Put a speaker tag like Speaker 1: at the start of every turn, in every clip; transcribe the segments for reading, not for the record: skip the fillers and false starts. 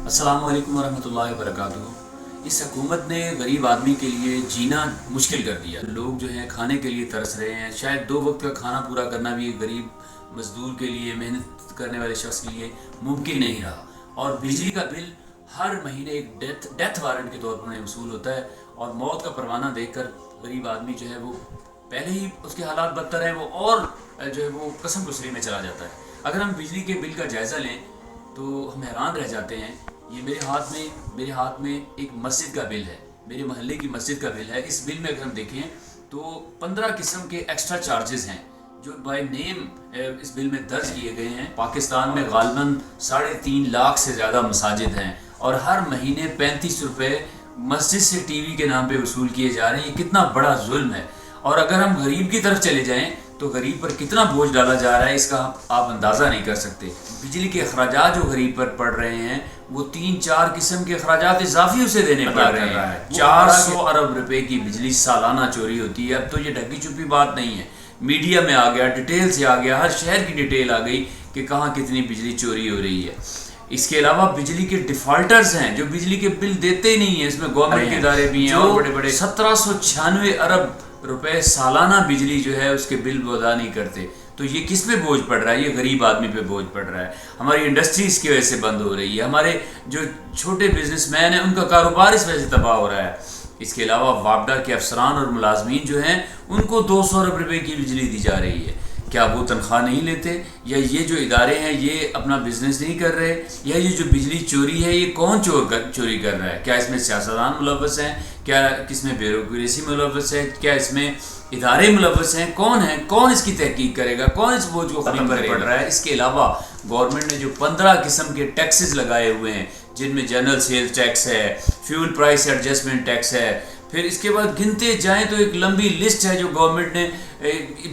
Speaker 1: السلام علیکم ورحمۃ اللہ وبرکاتہ۔ اس حکومت نے غریب آدمی کے لیے جینا مشکل کر دیا۔ لوگ جو ہیں کھانے کے لیے ترس رہے ہیں، شاید 2 وقت کا کھانا پورا کرنا بھی غریب مزدور کے لیے، محنت کرنے والے شخص کے لیے ممکن نہیں رہا۔ اور بجلی کا بل ہر مہینے ایک ڈیتھ وارنٹ کے طور پر انہیں وصول ہوتا ہے، اور موت کا پروانہ دیکھ کر غریب آدمی جو ہے وہ پہلے ہی اس کے حالات بدتر ہیں، وہ اور جو ہے وہ قسم گسری میں چلا جاتا ہے۔ اگر ہم بجلی کے بل کا جائزہ لیں تو ہم حیران رہ جاتے ہیں۔ یہ میرے ہاتھ میں ایک مسجد کا بل ہے، میرے محلے کی مسجد کا بل ہے۔ اس بل میں اگر ہم دیکھیں تو 15 قسم کے ایکسٹرا چارجز ہیں جو بائی نیم اس بل میں درج کیے گئے ہیں۔ پاکستان میں غالباً 3.5 لاکھ سے زیادہ مساجد ہیں، اور ہر مہینے 35 روپے مسجد سے ٹی وی کے نام پہ وصول کیے جا رہے ہیں۔ یہ کتنا بڑا ظلم ہے۔ اور اگر ہم غریب کی طرف چلے جائیں تو غریب پر کتنا بوجھ ڈالا جا رہا ہے، اس کا آپ اندازہ نہیں کر سکتے۔ بجلی کے اخراجات جو غریب پر پڑ رہے ہیں وہ 3-4 قسم کے اخراجات اضافی اسے دینے پڑ رہے ہیں۔ 400 ارب روپے کی بجلی سالانہ چوری ہوتی ہے۔ اب تو یہ ڈھکی چھپی بات نہیں ہے، میڈیا میں آ گیا، ڈیٹیل سے آ گیا، ہر شہر کی ڈیٹیل آ گئی کہ کہاں کتنی بجلی چوری ہو رہی ہے۔ اس کے علاوہ بجلی کے ڈیفالٹرز ہیں جو بجلی کے بل دیتے ہی نہیں ہیں، اس میں گورنمنٹ کے ادارے بھی ہیں، اور بڑے بڑے 1796 ارب روپے سالانہ بجلی جو ہے اس کے بل وہ ادا نہیں کرتے۔ تو یہ کس پہ بوجھ پڑ رہا ہے؟ یہ غریب آدمی پہ بوجھ پڑ رہا ہے۔ ہماری انڈسٹری اس کی وجہ سے بند ہو رہی ہے، ہمارے جو چھوٹے بزنس مین ہیں ان کا کاروبار اس وجہ سے تباہ ہو رہا ہے۔ اس کے علاوہ وابڈا کے افسران اور ملازمین جو ہیں ان کو 200 ارب روپے کی بجلی دی جا رہی ہے۔ کیا وہ تنخواہ نہیں لیتے؟ یا یہ جو ادارے ہیں یہ اپنا بزنس نہیں کر رہے؟ یا یہ جو بجلی چوری ہے یہ کون چوری کر رہا ہے؟ کیا اس میں سیاستدان ملوث ہیں؟ کیا اس میں بیوروکریسی ملوث ہے؟ کیا اس میں ادارے ملوث ہیں؟ کون اس کی تحقیق کرے گا؟ کون اس بوجھ کو ختم پڑ رہا ہے؟ اس کے علاوہ گورنمنٹ نے جو 15 قسم کے ٹیکسز لگائے ہوئے ہیں، جن میں جنرل سیلز ٹیکس ہے، فیول پرائس ایڈجسٹمنٹ ٹیکس ہے، پھر اس کے بعد گنتے جائیں تو ایک لمبی لسٹ ہے جو گورنمنٹ نے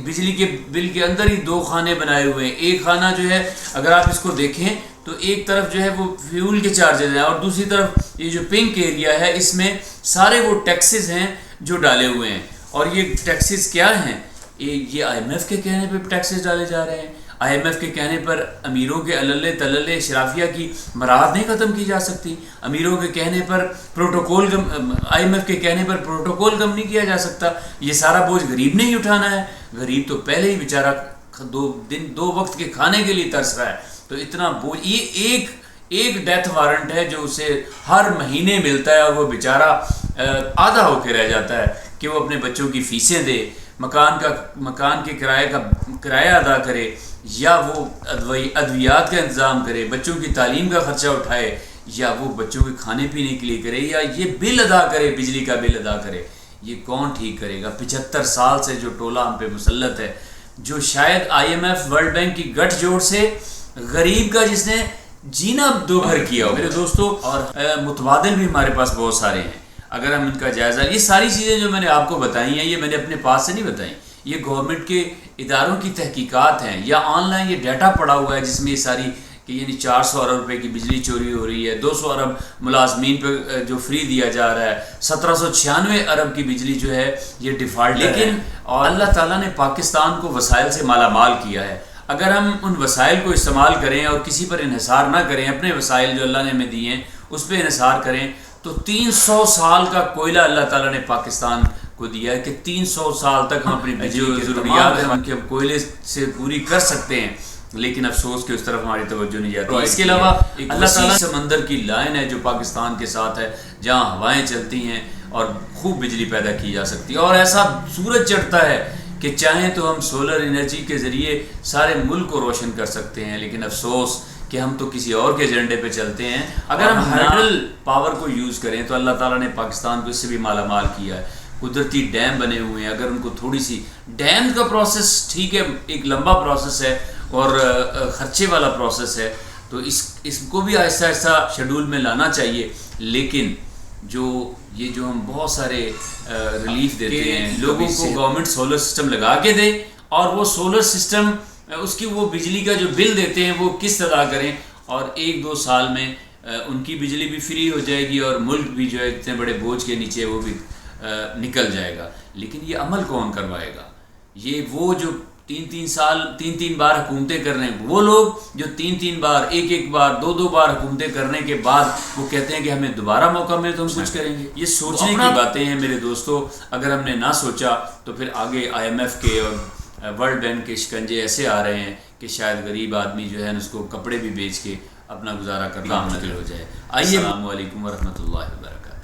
Speaker 1: بجلی کے بل کے اندر ہی 2 خانے بنائے ہوئے ہیں۔ ایک خانہ جو ہے اگر آپ اس کو دیکھیں تو ایک طرف جو ہے وہ فیول کے چارجز ہیں، اور دوسری طرف یہ جو پنک ایریا ہے اس میں سارے وہ ٹیکسز ہیں جو ڈالے ہوئے ہیں۔ اور یہ ٹیکسز کیا ہیں؟ یہ آئی ایم ایف کے کہنے پہ ٹیکسز ڈالے جا رہے ہیں۔ آئی ایم ایف کے کہنے پر امیروں کے عللے تللے اشرافیہ کی مراحت نہیں ختم کی جا سکتی۔ امیروں کے کہنے پر آئی ایم ایف کے کہنے پر پروٹوکول کم نہیں کیا جا سکتا۔ یہ سارا بوجھ غریب نے ہی اٹھانا ہے۔ غریب تو پہلے ہی بیچارہ 2 وقت کے کھانے کے لیے ترس رہا ہے، تو اتنا بوجھ، یہ ایک ڈیتھ وارنٹ ہے جو اسے ہر مہینے ملتا ہے، اور وہ بیچارہ آدھا ہو کے رہ جاتا ہے کہ وہ اپنے بچوں کی فیسیں دے، مکان کے کرایہ ادا کرے، یا وہ ادویات کا انتظام کرے، بچوں کی تعلیم کا خرچہ اٹھائے، یا وہ بچوں کے کھانے پینے کے لیے کرے، یا یہ بل ادا کرے، بجلی کا بل ادا کرے۔ یہ کون ٹھیک کرے گا؟ 75 سال سے جو ٹولہ ہم پہ مسلط ہے، جو شاید I M F world bank کی گٹھ جوڑ سے غریب کا جس نے جینا دو گھر کیا ہو۔ میرے دوستو، اور متبادل بھی ہمارے پاس بہت سارے ہیں۔ اگر ہم ان کا جائزہ، یہ ساری چیزیں جو میں نے آپ کو بتائی ہیں یہ میں نے اپنے پاس سے نہیں بتائیں، یہ گورنمنٹ کے اداروں کی تحقیقات ہیں، یا آن لائن یہ ڈیٹا پڑا ہوا ہے جس میں یہ ساری کہ یعنی 400 ارب روپے کی بجلی چوری ہو رہی ہے، 200 ارب ملازمین پہ جو فری دیا جا رہا ہے، 1796 ارب کی بجلی جو ہے یہ ڈیفالٹ۔ لیکن اور اللہ تعالیٰ نے پاکستان کو وسائل سے مالا مال کیا ہے۔ اگر ہم ان وسائل کو استعمال کریں اور کسی پر انحصار نہ کریں، اپنے وسائل جو اللہ نے ہمیں دیے ہیں اس پہ انحصار کریں، تو 300 سال کا کوئلہ اللہ تعالیٰ نے پاکستان کو دیا ہے کہ 300 سال تک ہم اپنی بجلی کی ضروریات ہم کے کوئلے سے پوری کر سکتے ہیں۔ لیکن افسوس کہ اس طرف ہماری توجہ نہیں جاتی۔ اس کے علاوہ اللہ تعالیٰ سمندر کی لائن ہے جو پاکستان کے ساتھ ہے، جہاں ہوائیں چلتی ہیں اور خوب بجلی پیدا کی جا سکتی ہے، اور ایسا سورج چڑھتا ہے کہ چاہیں تو ہم سولر انرجی کے ذریعے سارے ملک کو روشن کر سکتے ہیں۔ لیکن افسوس کہ ہم تو کسی اور کے ایجنڈے پہ چلتے ہیں۔ اگر ہم ہائیڈل پاور کو یوز کریں تو اللہ تعالیٰ نے پاکستان کو اس سے بھی مالا مال کیا ہے۔ قدرتی ڈیم بنے ہوئے ہیں، اگر ان کو تھوڑی سی ڈیم کا پروسیس ٹھیک ہے، ایک لمبا پروسیس ہے اور خرچے والا پروسیس ہے، تو اس کو بھی آہستہ آہستہ شیڈول میں لانا چاہیے۔ لیکن جو ہم بہت سارے ریلیف دیتے ہیں لوگوں کو، گورنمنٹ سولر سسٹم لگا کے دے، اور وہ سولر سسٹم اس کی وہ بجلی کا جو بل دیتے ہیں وہ قسط ادا کریں، اور 1-2 سال میں ان کی بجلی بھی فری ہو جائے گی، اور ملک بھی جو ہے اتنے بڑے بوجھ کے نیچے وہ بھی نکل جائے گا۔ لیکن یہ عمل کون کروائے گا؟ یہ وہ جو تین بار حکومتیں کر رہے ہیں، وہ لوگ جو تین بار، ایک بار، دو بار حکومتیں کرنے کے بعد وہ کہتے ہیں کہ ہمیں دوبارہ موقع ملے تو ہم کچھ کریں گے. یہ سوچنے کی باتیں ہیں میرے دوستو. اگر ہم نے نہ سوچا تو پھر آگے IMF کے اور ورلڈ بینک کے شکنجے ایسے آ رہے ہیں کہ شاید غریب آدمی جو ہے اس کو کپڑے بھی بیچ کے اپنا گزارا کرنا مشکل ہو جائے. آئیے. السلام علیکم ورحمۃ اللہ وبرکاتہ.